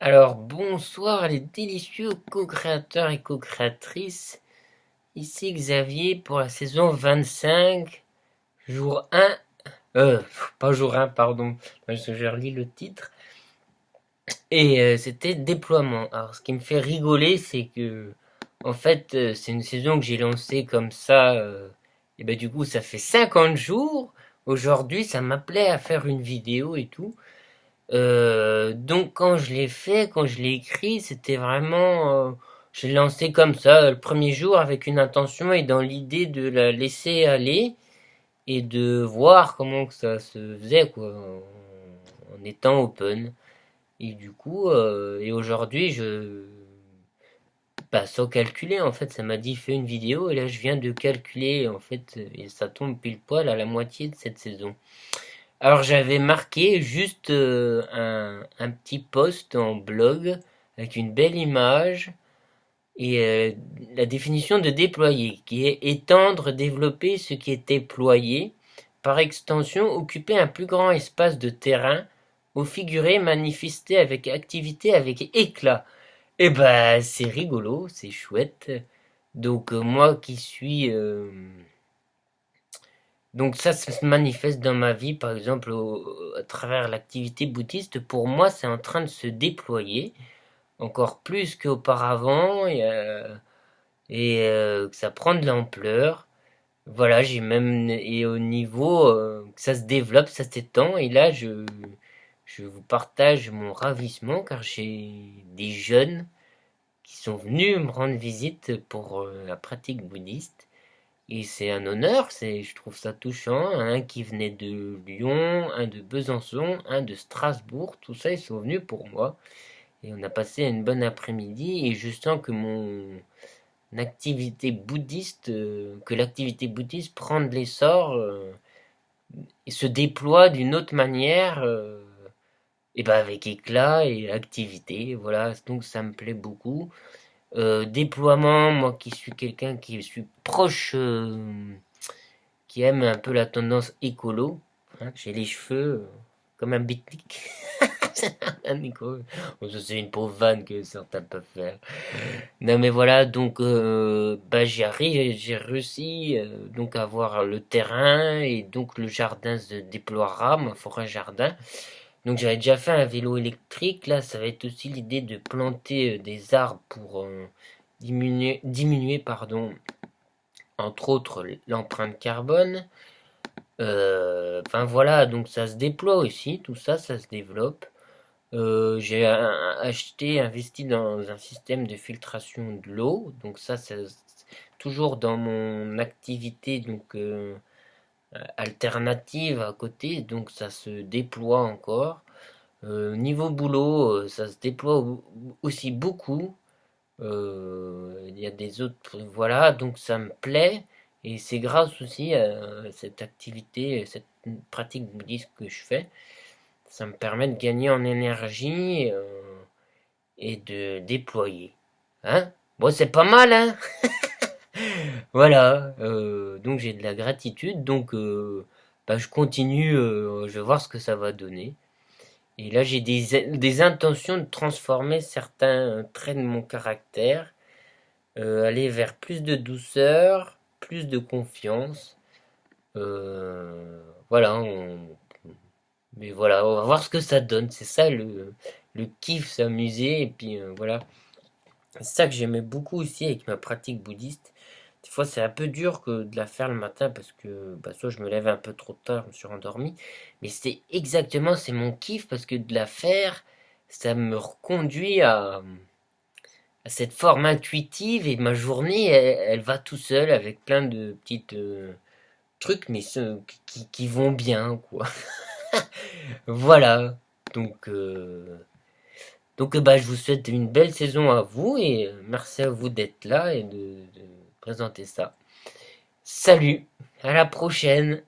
Alors bonsoir les délicieux co-créateurs et co-créatrices. Ici Xavier pour la saison 25, jour 1. Pas jour 1, pardon, parce que je relis le titre. Et c'était déploiement. Alors ce qui me fait rigoler, c'est que en fait c'est une saison que j'ai lancée comme ça. Et ben du coup ça fait 50 jours. Aujourd'hui ça m'appelait à faire une vidéo et tout. Donc quand je l'ai fait, quand je l'ai écrit, c'était vraiment, je l'ai lancé comme ça, le premier jour avec une intention et dans l'idée de la laisser aller et de voir comment que ça se faisait quoi, en étant open. Et du coup, et aujourd'hui, sans calculer en fait, ça m'a dit fais une vidéo et là je viens de calculer en fait et ça tombe pile poil à la moitié de cette saison. Alors j'avais marqué juste un petit post en blog avec une belle image et la définition de déployer qui est étendre, développer ce qui est déployé, par extension occuper un plus grand espace de terrain, au figuré manifester avec activité, avec éclat. Et ben c'est rigolo, c'est chouette. Donc moi qui suis donc ça se manifeste dans ma vie, par exemple, à travers l'activité bouddhiste. Pour moi, c'est en train de se déployer encore plus qu'auparavant et que ça prend de l'ampleur. Voilà, j'ai même et au niveau que ça se développe, ça s'étend. Et là, je vous partage mon ravissement car j'ai des jeunes qui sont venus me rendre visite pour la pratique bouddhiste. Et c'est un honneur, je trouve ça touchant. Un qui venait de Lyon, un de Besançon, un de Strasbourg, tout ça, ils sont venus pour moi. Et on a passé une bonne après-midi et je sens que que l'activité bouddhiste prend de l'essor et se déploie d'une autre manière, et ben avec éclat et activité. Voilà, donc ça me plaît beaucoup. Déploiement, moi qui suis quelqu'un qui suis proche qui aime un peu la tendance écolo. Hein, j'ai les cheveux comme un beatnik. Un écolo. Oh, ça, c'est une pauvre vanne que certains peuvent faire. Non mais voilà, donc j'y arrive, j'ai réussi donc à avoir le terrain et donc le jardin se déploiera, ma forêt jardin. Donc j'avais déjà fait un vélo électrique, là ça va être aussi l'idée de planter des arbres pour diminuer pardon, entre autres l'empreinte carbone. Enfin voilà, donc ça se déploie aussi, tout ça, ça se développe. J'ai investi dans un système de filtration de l'eau, donc ça toujours dans mon activité donc alternative à côté, donc ça se déploie encore. Niveau boulot, ça se déploie aussi beaucoup. Il y a des autres, voilà, donc ça me plaît. Et c'est grâce aussi à cette activité, cette pratique bouddhiste que je fais. Ça me permet de gagner en énergie et de déployer. Hein? Bon, c'est pas mal, hein? Voilà. Donc j'ai de la gratitude. Donc je continue. Je vais voir ce que ça va donner. Et là, j'ai des intentions de transformer certains traits de mon caractère, aller vers plus de douceur, plus de confiance. Voilà, mais voilà, on va voir ce que ça donne. C'est ça le kiff, s'amuser. Et puis voilà, c'est ça que j'aimais beaucoup aussi avec ma pratique bouddhiste. Des fois, c'est un peu dur que de la faire le matin parce que soit je me lève un peu trop tard, je me suis endormi. Mais c'est mon kiff parce que de la faire, ça me reconduit à cette forme intuitive et ma journée, elle va tout seul avec plein de petites trucs, mais qui vont bien, quoi. Voilà. Donc, je vous souhaite une belle saison à vous et merci à vous d'être là et de présenter ça. Salut, à la prochaine.